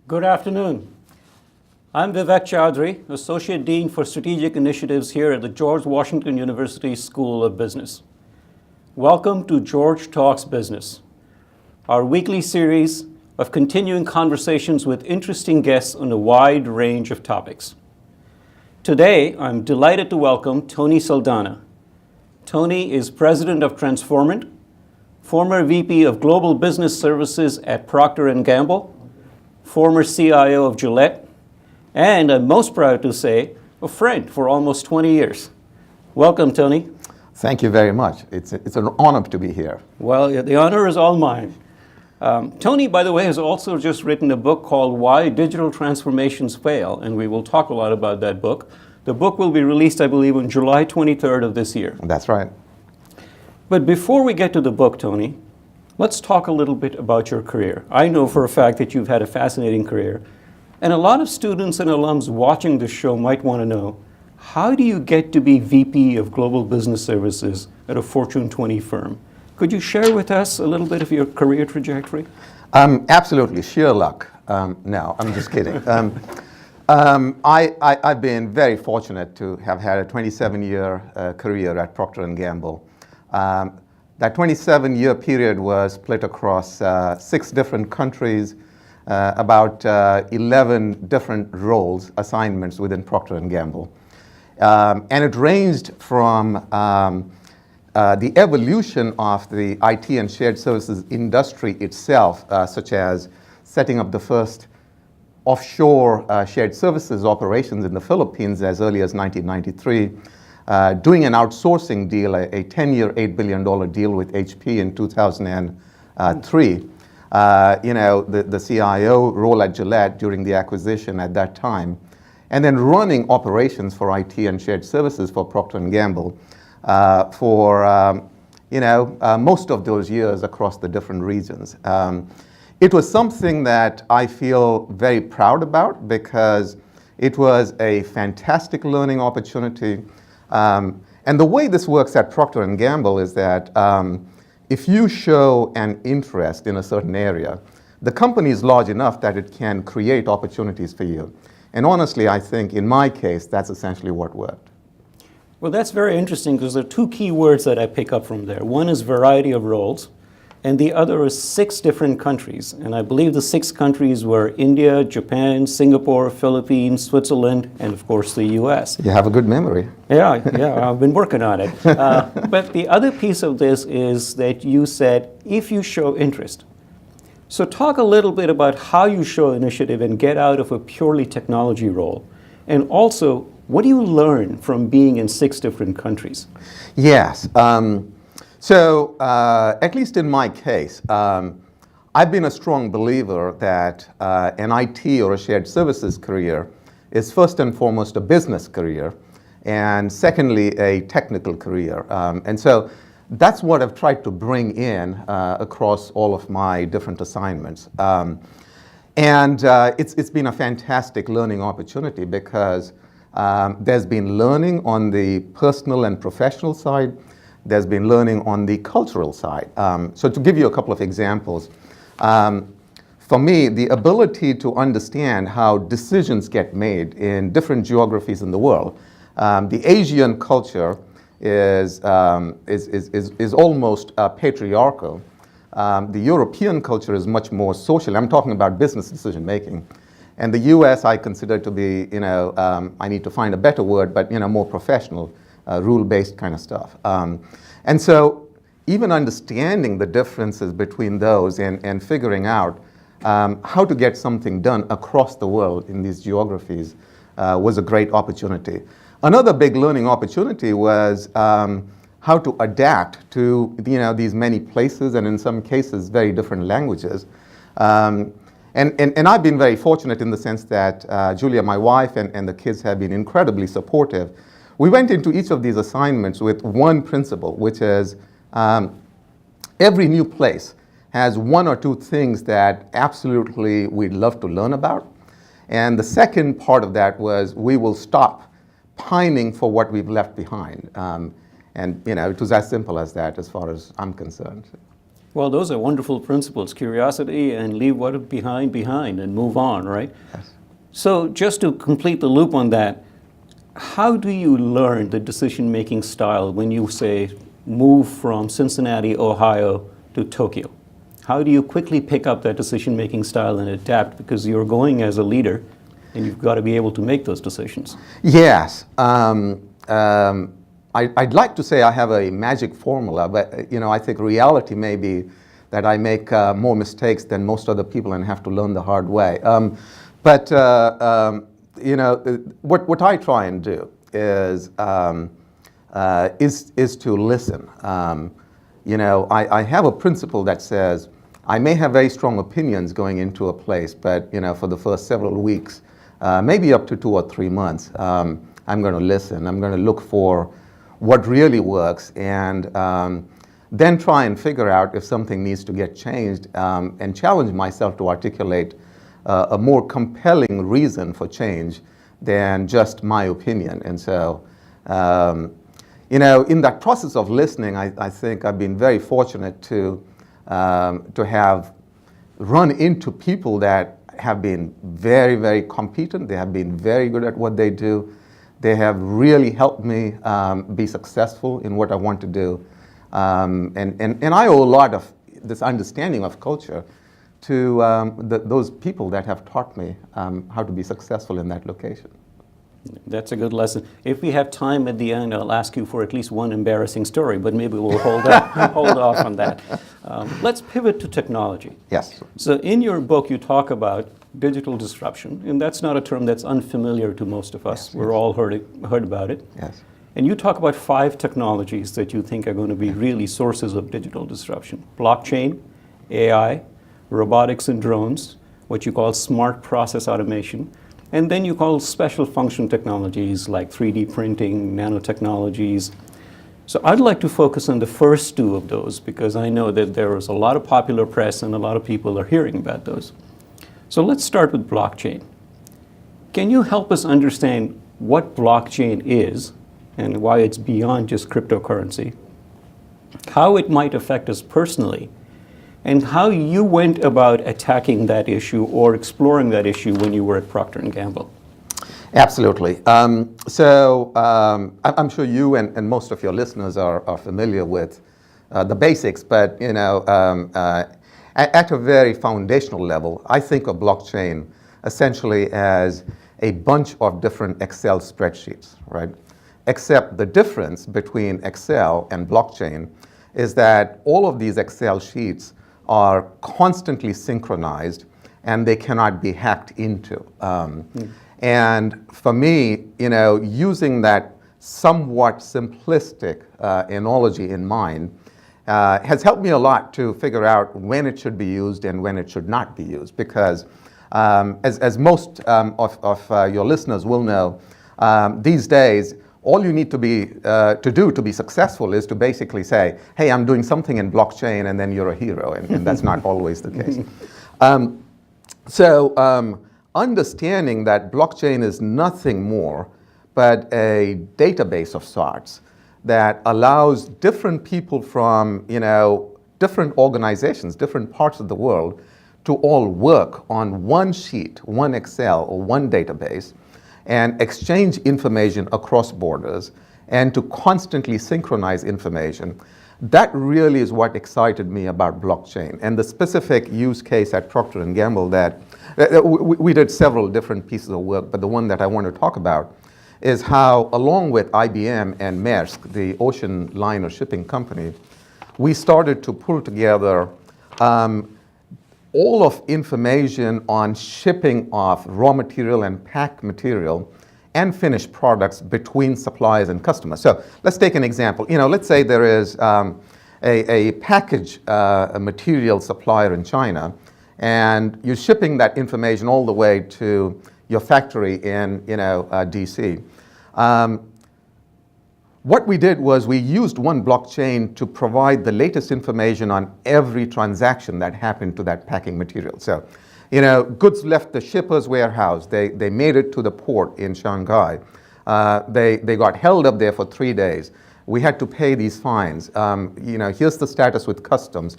Good afternoon. I'm Vivek Chaudhry, Associate Dean for Strategic Initiatives here at the George Washington University School of Business. Welcome to George Talks Business, our weekly series of continuing conversations with interesting guests on a wide range of topics. Today, I'm delighted to welcome Tony Saldanha. Tony is President of Transformant, former VP of Global Business Services at Procter & Gamble, former CIO of Gillette, and I'm most proud to say, a friend for almost 20 years. Welcome, Tony. Thank you very much. It's an honor to be here. Well, the honor is all mine. Tony, by the way, has also just written a book called Why Digital Transformations Fail, and we will talk a lot about that book. The book will be released, I believe, on July 23rd of this year. That's right. But before we get to the book, Tony, let's talk a little bit about your career. I know for a fact that you've had a fascinating career, and a lot of students and alums watching this show might want to know, how do you get to be VP of Global Business Services at a Fortune 20 firm? Could you share with us a little bit of your career trajectory? Absolutely, sheer luck. No, I'm just kidding. I've been very fortunate to have had a 27-year career at Procter & Gamble. That 27-year period was split across 6 different countries, about 11 different roles, assignments within Procter & Gamble. And it ranged from the evolution of the IT and shared services industry itself, such as setting up the first offshore shared services operations in the Philippines as early as 1993, doing an outsourcing deal, a 10-year, $8 billion deal with HP in 2003. The CIO role at Gillette during the acquisition at that time, and then running operations for IT and shared services for Procter & Gamble for most of those years across the different regions. It was something that I feel very proud about because it was a fantastic learning opportunity. And the way this works at Procter & Gamble is that if you show an interest in a certain area, the company is large enough that it can create opportunities for you. And honestly, I think in my case, that's essentially what worked. Well, that's very interesting because there are 2 key words that I pick up from there. One is variety of roles, and the other is 6 different countries. And I believe the 6 countries were India, Japan, Singapore, Philippines, Switzerland, and of course the US. You have a good memory. Yeah, I've been working on it. But the other piece of this is that you said, if you show interest. So talk a little bit about how you show initiative and get out of a purely technology role. And also, what do you learn from being in 6 different countries? Yes. So at least in my case, I've been a strong believer that an IT or a shared services career is first and foremost a business career, and secondly, a technical career. And so that's what I've tried to bring in across all of my different assignments. And it's been a fantastic learning opportunity because there's been learning on the personal and professional side. There's been learning on the cultural side. So to give you a couple of examples, for me, the ability to understand how decisions get made in different geographies in the world. The Asian culture is almost patriarchal. The European culture is much more social. I'm talking about business decision making. And the US I consider to be, I need to find a better word, but more professional, rule-based kind of stuff. And so even understanding the differences between those and figuring out how to get something done across the world in these geographies was a great opportunity. Another big learning opportunity was how to adapt to these many places and in some cases very different languages. And I've been very fortunate in the sense that Julia, my wife, and the kids have been incredibly supportive. We went into each of these assignments with one principle, which is every new place has 1 or 2 things that absolutely we'd love to learn about. And the second part of that was we will stop pining for what we've left behind. And it was as simple as that as far as I'm concerned. Well, those are wonderful principles, curiosity and leave what behind and move on, right? Yes. So just to complete the loop on that, how do you learn the decision-making style when you say move from Cincinnati, Ohio to Tokyo? How do you quickly pick up that decision-making style and adapt, because you're going as a leader and you've got to be able to make those decisions? Yes. I'd like to say I have a magic formula, but I think reality may be that I make more mistakes than most other people and have to learn the hard way. But what I try and do is to listen. I have a principle that says I may have very strong opinions going into a place, but for the first several weeks, maybe up to 2 or 3 months, I'm going to listen. I'm going to look for what really works, and then try and figure out if something needs to get changed, and challenge myself to articulate a more compelling reason for change than just my opinion. And so, in that process of listening, I think I've been very fortunate to have run into people that have been very, very competent. They have been very good at what they do. They have really helped me be successful in what I want to do. And I owe a lot of this understanding of culture to those people that have taught me how to be successful in that location. That's a good lesson. If we have time at the end, I'll ask you for at least one embarrassing story, but maybe we'll hold off on that. Let's pivot to technology. Yes. So in your book, you talk about digital disruption, and that's not a term that's unfamiliar to most of us. Yes, We're all heard about it. Yes. And you talk about 5 technologies that you think are going to be really sources of digital disruption: blockchain, AI, robotics and drones, what you call smart process automation, and then you call special function technologies like 3D printing, nanotechnologies. So I'd like to focus on the first 2 of those, because I know that there is a lot of popular press and a lot of people are hearing about those. So let's start with blockchain. Can you help us understand what blockchain is and why it's beyond just cryptocurrency, how it might affect us personally, and how you went about attacking that issue or exploring that issue when you were at Procter & Gamble? Absolutely. I'm sure you and most of your listeners are familiar with the basics, but at a very foundational level, I think of blockchain essentially as a bunch of different Excel spreadsheets, right? Except the difference between Excel and blockchain is that all of these Excel sheets are constantly synchronized and they cannot be hacked into. And for me, using that somewhat simplistic analogy in mind has helped me a lot to figure out when it should be used and when it should not be used. Because as most of your listeners will know, these days, all you need to do to be successful is to basically say, hey, I'm doing something in blockchain, and then you're a hero, and that's not always the case. Understanding that blockchain is nothing more but a database of sorts that allows different people from different organizations, different parts of the world, to all work on one sheet, one Excel, or one database, and exchange information across borders, and to constantly synchronize information. That really is what excited me about blockchain. And the specific use case at Procter & Gamble that we did several different pieces of work, but the one that I want to talk about is how, along with IBM and Maersk, the ocean liner shipping company, we started to pull together all of information on shipping of raw material and pack material and finished products between suppliers and customers. So let's take an example. Let's say there is a package material supplier in China, and you're shipping that information all the way to your factory in DC. What we did was we used one blockchain to provide the latest information on every transaction that happened to that packing material. So, goods left the shipper's warehouse. They made it to the port in Shanghai. They got held up there for 3 days. We had to pay these fines. Here's the status with customs.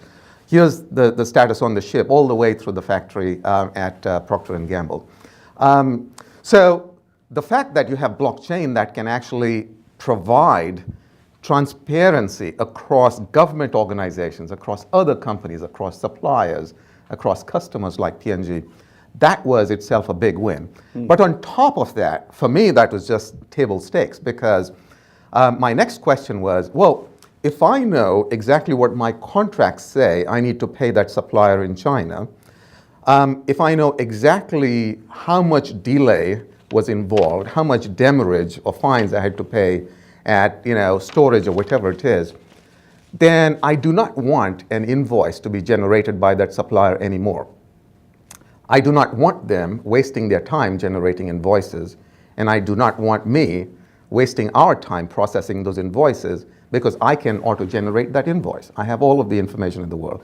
here's the status on the ship all the way through the factory at Procter & Gamble. So the fact that you have blockchain that can actually provide transparency across government organizations, across other companies, across suppliers, across customers like P&G, that was itself a big win. But on top of that, for me, that was just table stakes, because my next question was, well, if I know exactly what my contracts say I need to pay that supplier in China, if I know exactly how much delay was involved, how much demurrage or fines I had to pay at storage or whatever it is, then I do not want an invoice to be generated by that supplier anymore. I do not want them wasting their time generating invoices, and I do not want me wasting our time processing those invoices, because I can auto-generate that invoice. I have all of the information in the world.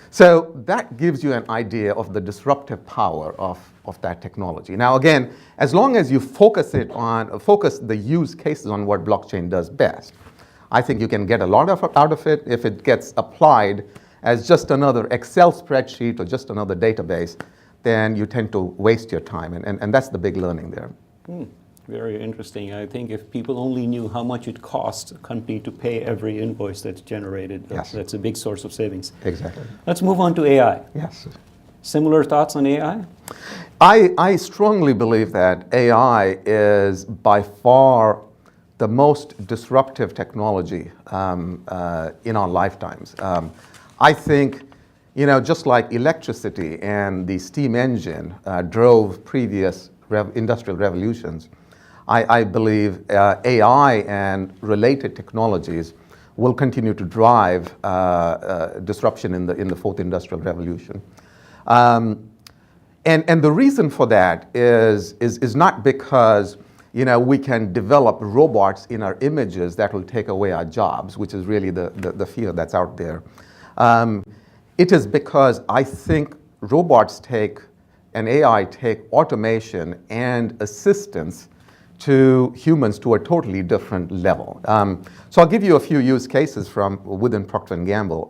So that gives you an idea of the disruptive power of that technology. Now again, as long as you focus the use cases on what blockchain does best, I think you can get a lot out of it. If it gets applied as just another Excel spreadsheet or just another database, then you tend to waste your time, and that's the big learning there. Very interesting. I think if people only knew how much it costs a company to pay every invoice that's generated, Yes. That's a big source of savings. Exactly. Let's move on to AI. Yes. Similar thoughts on AI? I strongly believe that AI is by far the most disruptive technology in our lifetimes. I think, just like electricity and the steam engine drove previous industrial revolutions, I believe AI and related technologies will continue to drive disruption in the fourth industrial revolution. And the reason for that is not because we can develop robots in our images that will take away our jobs, which is really the fear that's out there. It is because I think robots and AI take automation and assistance to humans to a totally different level. So I'll give you a few use cases from within Procter & Gamble.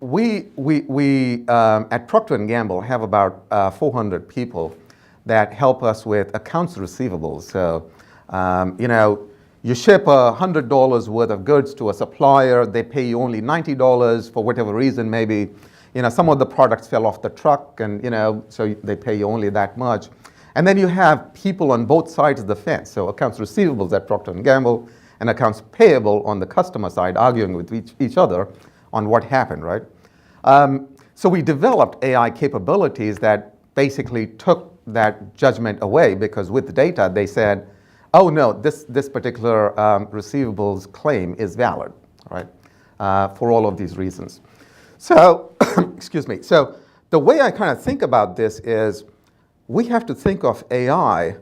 We at Procter & Gamble have about 400 people that help us with accounts receivables. So, you ship $100 worth of goods to a supplier, they pay you only $90 for whatever reason, maybe some of the products fell off the truck, and so they pay you only that much. And then you have people on both sides of the fence, so accounts receivables at Procter & Gamble and accounts payable on the customer side arguing with each other on what happened, right? So we developed AI capabilities that basically took that judgment away, because with the data they said, oh no, this particular receivables claim is valid, right? For all of these reasons. So, excuse me. So the way I kind of think about this is we have to think of AI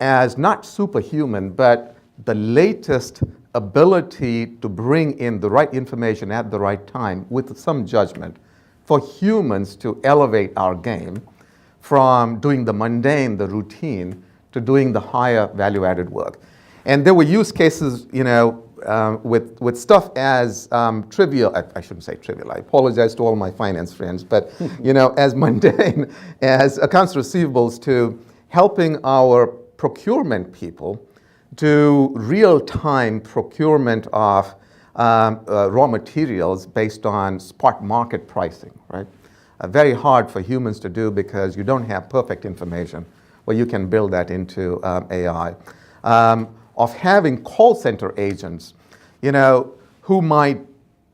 as not superhuman, but the latest ability to bring in the right information at the right time with some judgment for humans to elevate our game from doing the mundane, the routine, to doing the higher value-added work. And there were use cases, with stuff as trivial, I shouldn't say trivial, I apologize to all my finance friends, but as mundane as accounts receivables, to helping our procurement people do real-time procurement of raw materials based on spot market pricing, right? Very hard for humans to do because you don't have perfect information. Well, you can build that into AI. Of having call center agents, who might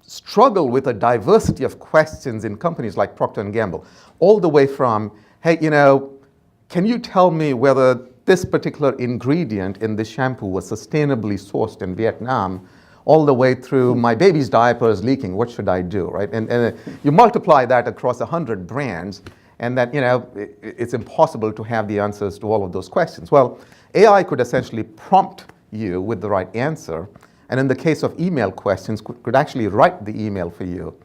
struggle with a diversity of questions in companies like Procter & Gamble, all the way from, hey, can you tell me whether this particular ingredient in this shampoo was sustainably sourced in Vietnam, all the way through my baby's diaper is leaking, what should I do, right? And you multiply that across 100 brands, and that, it's impossible to have the answers to all of those questions. Well, AI could essentially prompt you with the right answer, and in the case of email questions, could actually write the email for you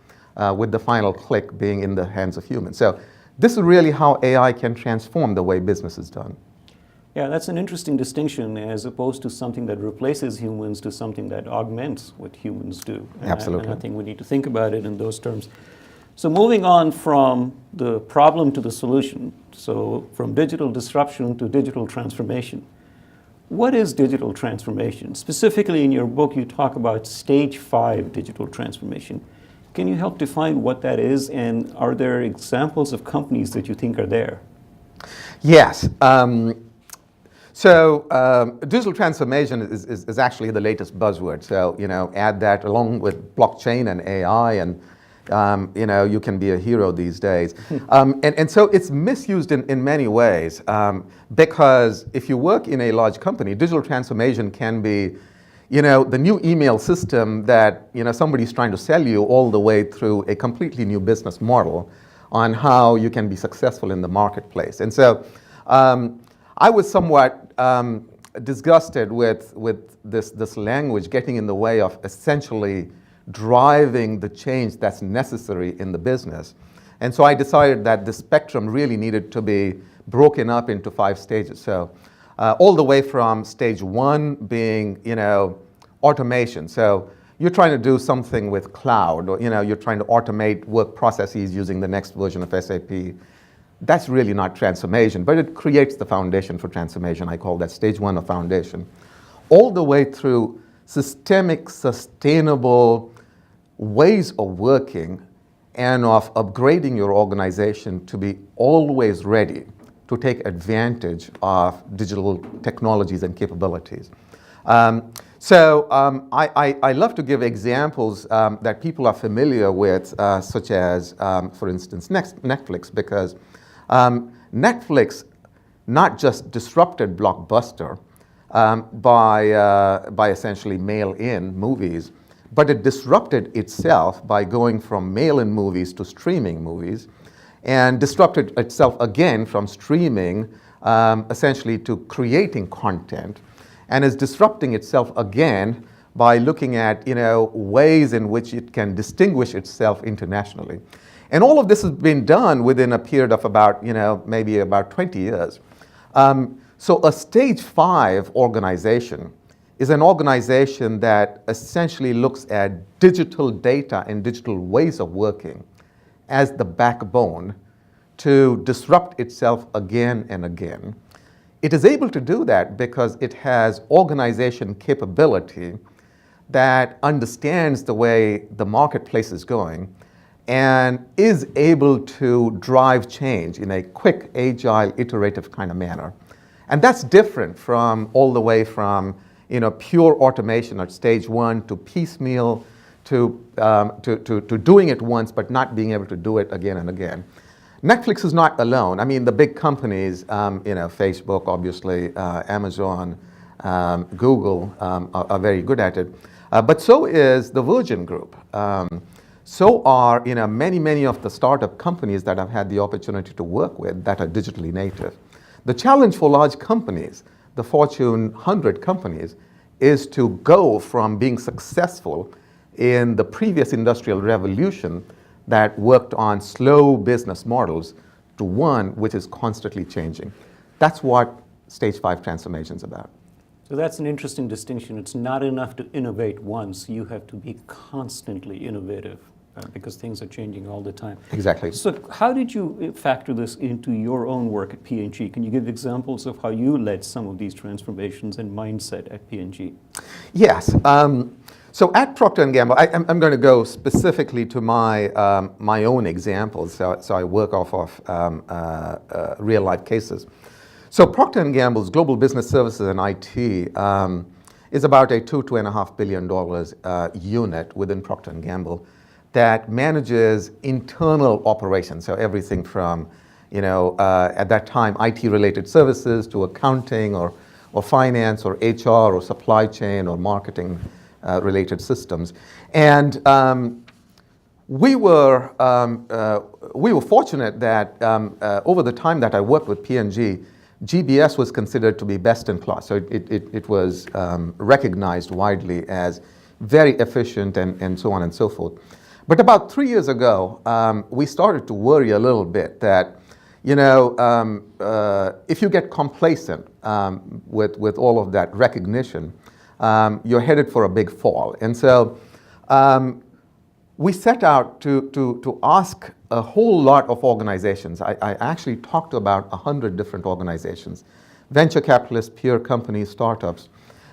with the final click being in the hands of humans. So this is really how AI can transform the way business is done. Yeah, that's an interesting distinction as opposed to something that replaces humans to something that augments what humans do. Absolutely. And I think we need to think about it in those terms. So moving on from the problem to the solution, so from digital disruption to digital transformation. What is digital transformation? Specifically in your book, you talk about stage 5 digital transformation. Can you help define what that is, and are there examples of companies that you think are there? Yes. Digital transformation is actually the latest buzzword. So, add that along with blockchain and AI, and you can be a hero these days. And so it's misused in many ways, because if you work in a large company, digital transformation can be, the new email system that, somebody's trying to sell you, all the way through a completely new business model on how you can be successful in the marketplace. And so I was somewhat disgusted with this language getting in the way of essentially driving the change that's necessary in the business. And so I decided that the spectrum really needed to be broken up into 5 stages. So all the way from stage 1 being, automation. So you're trying to do something with cloud, or you're trying to automate work processes using the next version of SAP. That's really not transformation, but it creates the foundation for transformation. I call that stage 1 of foundation. All the way through systemic, sustainable ways of working and of upgrading your organization to be always ready to take advantage of digital technologies and capabilities. I love to give examples that people are familiar with, such as, for instance, Netflix, because Netflix not just disrupted Blockbuster by essentially mail-in movies, but it disrupted itself by going from mail-in movies to streaming movies, and disrupted itself again from streaming essentially to creating content, and is disrupting itself again by looking at ways in which it can distinguish itself internationally. And all of this has been done within a period of about maybe about 20 years. So a stage 5 organization is an organization that essentially looks at digital data and digital ways of working as the backbone to disrupt itself again and again. It is able to do that because it has organization capability that understands the way the marketplace is going and is able to drive change in a quick, agile, iterative kind of manner. And that's different from all the way from pure automation at stage 1 to piecemeal to doing it once but not being able to do it again and again. Netflix is not alone. I mean, the big companies, Facebook, obviously, Amazon, Google are very good at it. But so is the Virgin Group. So are many of the startup companies that I've had the opportunity to work with that are digitally native. The challenge for large companies, the Fortune 100 companies, is to go from being successful in the previous industrial revolution that worked on slow business models to one which is constantly changing. That's what stage 5 transformation is about. So that's an interesting distinction. It's not enough to innovate once. You have to be constantly innovative because things are changing all the time. Exactly. So how did you factor this into your own work at P&G? Can you give examples of how you led some of these transformations and mindset at P&G? Yes. So at Procter & Gamble, I'm going to go specifically to my own examples. So I work off of real life cases. So Procter & Gamble's global business services and IT is about a $2.5 billion unit within Procter & Gamble that manages internal operations. So everything from, at that time, IT-related services to accounting or finance or HR or supply chain or marketing related systems. And we were fortunate that over the time that I worked with P&G, GBS was considered to be best in class. So it was recognized widely as very efficient and so on and so forth. But about 3 years ago, we started to worry a little bit that, if you get complacent with all of that recognition, you're headed for a big fall. And so we set out to ask a whole lot of organizations. I actually talked to about 100 different organizations, venture capitalists, peer companies, startups,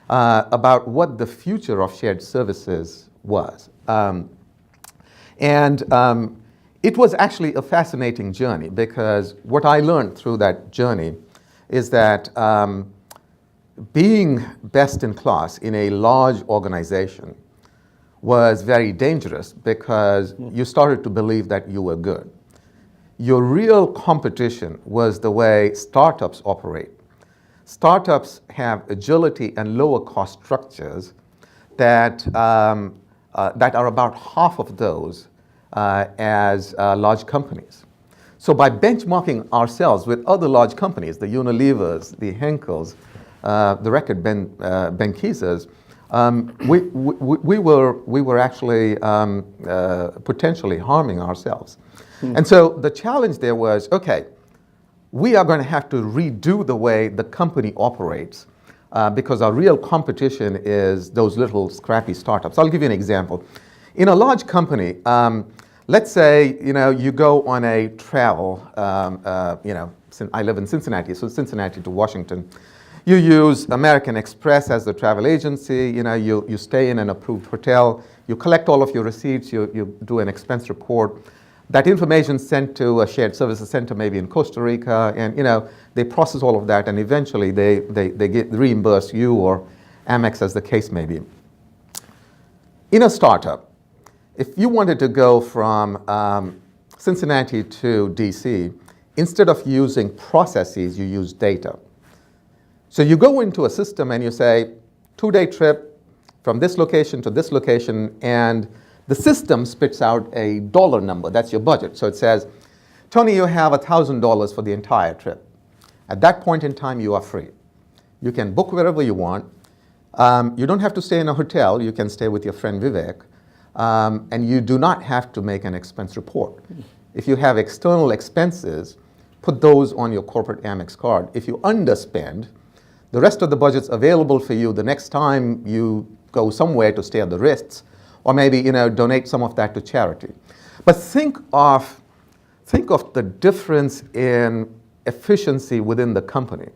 about what the future of shared services was. It was actually a fascinating journey, because what I learned through that journey is that being best in class in a large organization was very dangerous, because you started to believe that you were good. Your real competition was the way startups operate. Startups have agility and lower cost structures that are about half of those as large companies. So by benchmarking ourselves with other large companies, the Unilevers, the Henkels, the Reckitt Benckises, we were actually potentially harming ourselves. And so the challenge there was, okay, we are going to have to redo the way the company operates, because our real competition is those little scrappy startups. I'll give you an example. In a large company, let's say you go on a travel. I live in Cincinnati, so Cincinnati to Washington. You use American Express as the travel agency. You stay in an approved hotel. You collect all of your receipts. You do an expense report. That information sent to a shared services center, maybe in Costa Rica, and they process all of that, and eventually they reimburse you or Amex, as the case may be. In a startup, if you wanted to go from Cincinnati to DC, instead of using processes, you use data. So you go into a system and you say, 2-day trip from this location to this location, and the system spits out a dollar number. That's your budget. So it says, Tony, you have $1,000 for the entire trip. At that point in time, you are free. You can book wherever you want. You don't have to stay in a hotel. You can stay with your friend Vivek. And you do not have to make an expense report. If you have external expenses, put those on your corporate Amex card. If you underspend, the rest of the budget's available for you the next time you go somewhere to stay at the Ritz, or maybe donate some of that to charity. But think of the difference in efficiency within the company.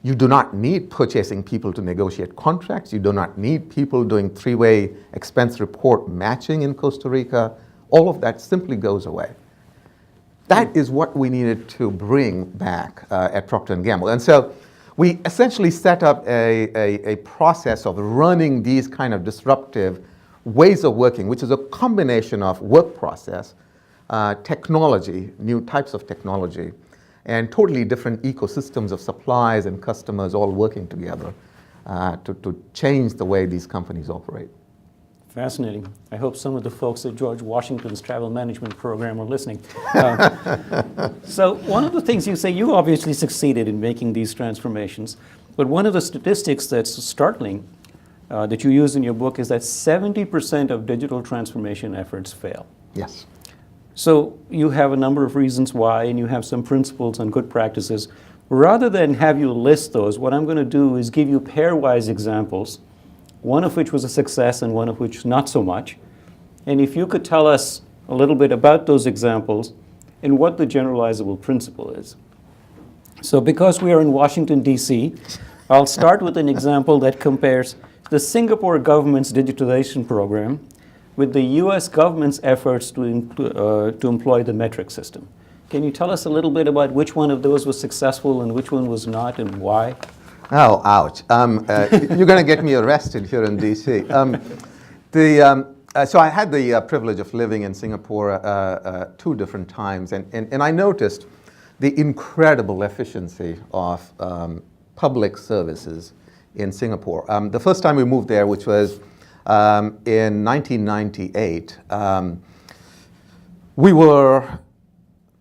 You do not need purchasing people to negotiate contracts. You do not need people doing 3-way expense report matching in Costa Rica. All of that simply goes away. That is what we needed to bring back at Procter & Gamble. And so we essentially set up a process of running these kind of disruptive ways of working, which is a combination of work process, technology, new types of technology, and totally different ecosystems of suppliers and customers all working together to change the way these companies operate. Fascinating. I hope some of the folks at George Washington's travel management program are listening. So one of the things you say, you obviously succeeded in making these transformations, but one of the statistics that's startling that you use in your book is that 70% of digital transformation efforts fail. Yes. So you have a number of reasons why, and you have some principles and good practices. Rather than have you list those, what I'm going to do is give you pairwise examples, one of which was a success and one of which not so much. And if you could tell us a little bit about those examples and what the generalizable principle is. So because we are in Washington, D.C., I'll start with an example that compares the Singapore government's digitization program with the U.S. government's efforts to employ the metric system. Can you tell us a little bit about which one of those was successful and which one was not, and why? Oh, ouch. You're going to get me arrested here in D.C. So I had the privilege of living in Singapore 2 different times, and I noticed the incredible efficiency of public services in Singapore. The first time we moved there, which was in 1998, we were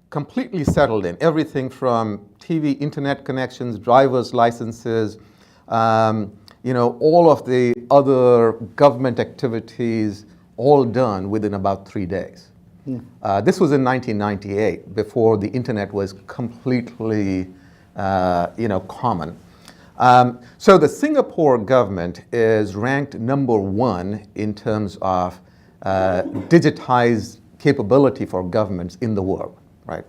completely settled in. Everything from TV, internet connections, driver's licenses, all of the other government activities, all done within about 3 days. This was in 1998, before the internet was completely common. So the Singapore government is ranked number 1 in terms of digitized capability for governments in the world, right?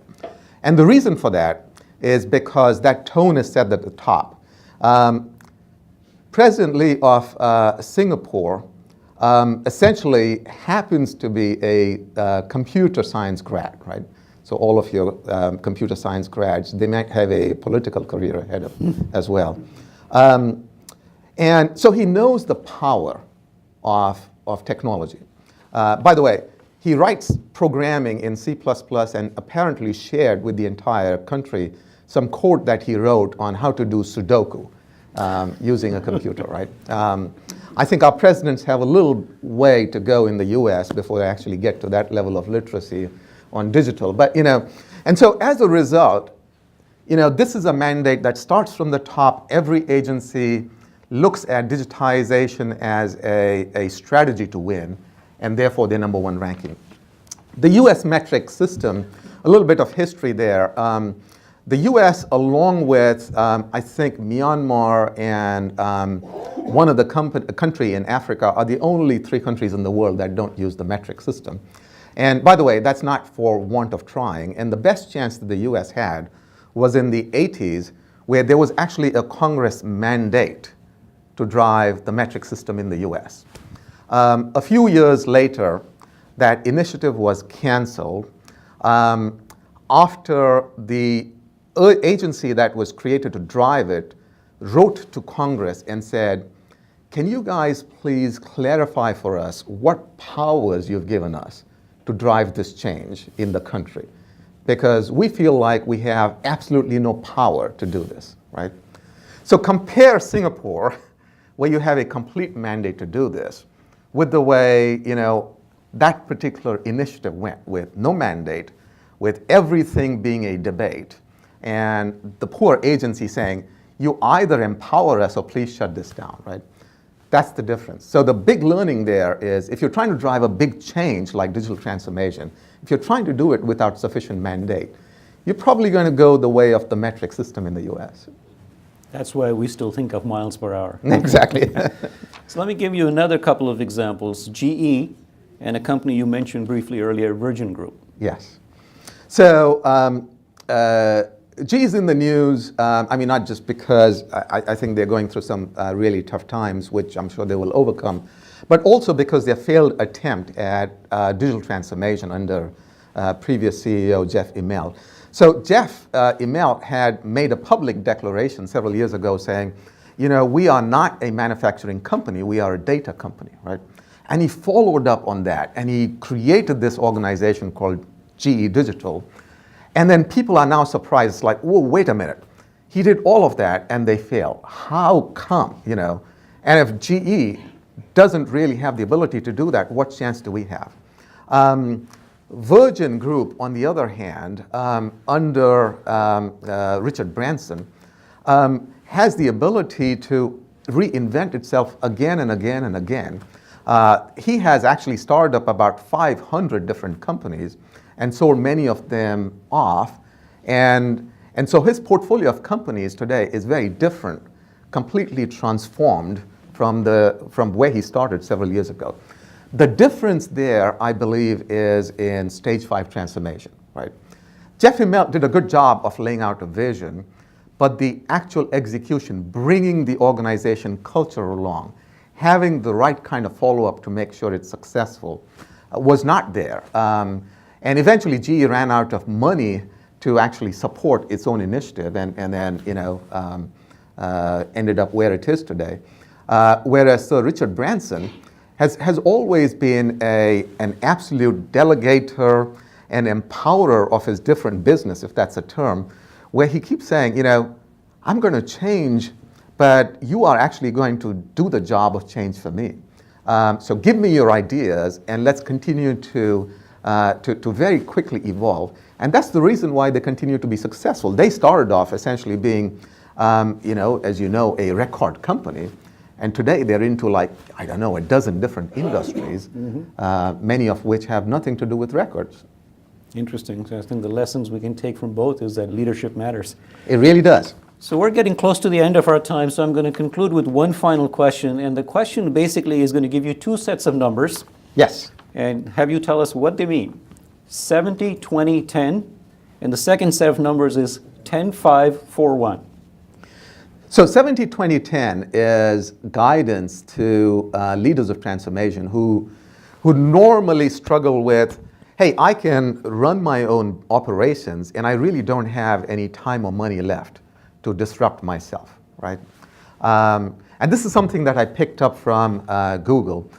And the reason for that is because that tone is set at the top. President Lee of Singapore essentially happens to be a computer science grad, right? So all of your computer science grads, they might have a political career ahead of them as well. And so he knows the power of technology. By the way, he writes programming in C++ and apparently shared with the entire country some code that he wrote on how to do Sudoku using a computer, right? I think our presidents have a little way to go in the US before they actually get to that level of literacy on digital. But, and so as a result, this is a mandate that starts from the top. Every agency looks at digitization as a strategy to win, and therefore their number 1 ranking. The US metric system, a little bit of history there. The US, along with, I think, Myanmar and one of the country in Africa, are the only 3 countries in the world that don't use the metric system. And by the way, that's not for want of trying. And the best chance that the US had was in the 80s, where there was actually a Congress mandate to drive the metric system in the US. A few years later, that initiative was canceled after the agency that was created to drive it wrote to Congress and said, can you guys please clarify for us what powers you've given us to drive this change in the country? Because we feel like we have absolutely no power to do this, right? So compare Singapore, where you have a complete mandate to do this, with the way, that particular initiative went, with no mandate, with everything being a debate, and the poor agency saying, you either empower us or please shut this down, right? That's the difference. So the big learning there is, if you're trying to drive a big change like digital transformation, if you're trying to do it without sufficient mandate, you're probably going to go the way of the metric system in the US. That's why we still think of miles per hour. Exactly. So let me give you another couple of examples. GE and a company you mentioned briefly earlier, Virgin Group. Yes. So GE's in the news, not just because I think they're going through some really tough times, which I'm sure they will overcome, but also because their failed attempt at digital transformation under previous CEO Jeff Immelt. So Jeff Immelt had made a public declaration several years ago saying, we are not a manufacturing company, we are a data company, right? And he followed up on that, and he created this organization called GE Digital. And then people are now surprised, like, whoa, wait a minute. He did all of that and they failed. How come, And if GE doesn't really have the ability to do that, what chance do we have? Virgin Group, on the other hand, under Richard Branson, has the ability to reinvent itself again and again and again. He has actually started up about 500 different companies and sold many of them off. And so his portfolio of companies today is very different, completely transformed from where he started several years ago. The difference there, I believe, is in stage 5 transformation, right? Jeff Immelt did a good job of laying out a vision, but the actual execution, bringing the organization culture along, having the right kind of follow-up to make sure it's successful, was not there. And eventually GE ran out of money to actually support its own initiative and then ended up where it is today. Whereas Sir Richard Branson has always been an absolute delegator and empowerer of his different business, if that's a term, where he keeps saying, I'm going to change, but you are actually going to do the job of change for me. So give me your ideas and let's continue to very quickly evolve. And that's the reason why they continue to be successful. They started off essentially being, as you know, a record company. And today they're into like, I don't know, a dozen different industries, many of which have nothing to do with records. Interesting. So I think the lessons we can take from both is that leadership matters. It really does. So we're getting close to the end of our time, so I'm going to conclude with one final question. And the question basically is going to give you two sets of numbers Yes. and have you tell us what they mean. 70, 20, 10. And the second set of numbers is 10, 5, 4, 1. So 70-20-10 is guidance to leaders of transformation who normally struggle with, hey, I can run my own operations and I really don't have any time or money left to disrupt myself, right? And this is something that I picked up from Google.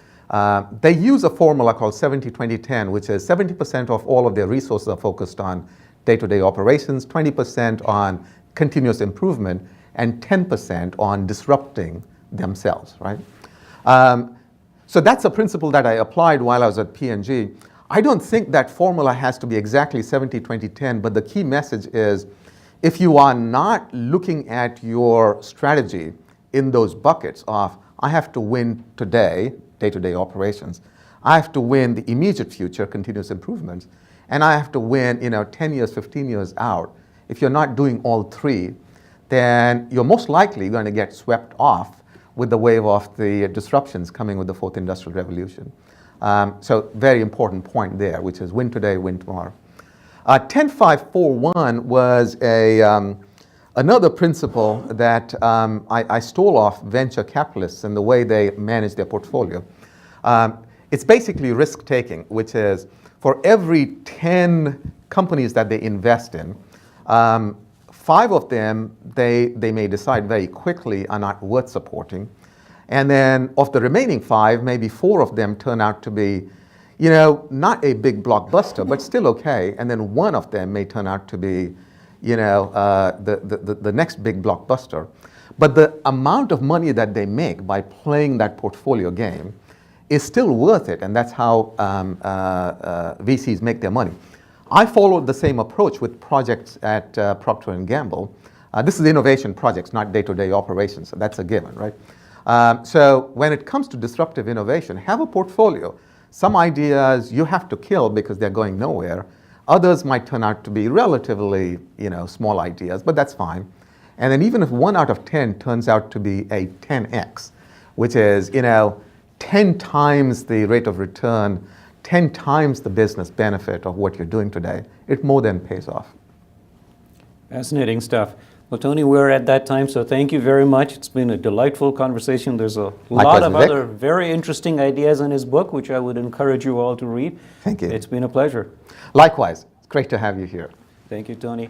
They use a formula called 70-20-10, which is 70% of all of their resources are focused on day-to-day operations, 20% on continuous improvement, and 10% on disrupting themselves, right? So that's a principle that I applied while I was at P&G. I don't think that formula has to be exactly 70-20-10, but the key message is if you are not looking at your strategy in those buckets of, I have to win today, day-to-day operations, I have to win the immediate future, continuous improvements, and I have to win 10 years, 15 years out. If you're not doing all three, then you're most likely going to get swept off with the wave of the disruptions coming with the fourth industrial revolution. So very important point there, which is win today, win tomorrow. 10-5-4-1 was another principle that I stole off venture capitalists and the way they manage their portfolio. It's basically risk-taking, which is for every 10 companies that they invest in, 5 of them they may decide very quickly are not worth supporting. And then of the remaining 5, maybe 4 of them turn out to be, not a big blockbuster, but still okay. And then 1 of them may turn out to be, the next big blockbuster. But the amount of money that they make by playing that portfolio game is still worth it. And that's how VCs make their money. I followed the same approach with projects at Procter & Gamble. This is innovation projects, not day-to-day operations. So that's a given, right? So when it comes to disruptive innovation, have a portfolio. Some ideas you have to kill because they're going nowhere. Others might turn out to be relatively, small ideas, but that's fine. And then even if 1 out of 10 turns out to be a 10x, which is, 10 times the rate of return, 10 times the business benefit of what you're doing today, it more than pays off. Fascinating stuff. Well, Tony, we're at that time, so thank you very much. It's been a delightful conversation. There's a lot of other very interesting ideas in his book, which I would encourage you all to read. Thank you. It's been a pleasure. Likewise. It's great to have you here. Thank you, Tony.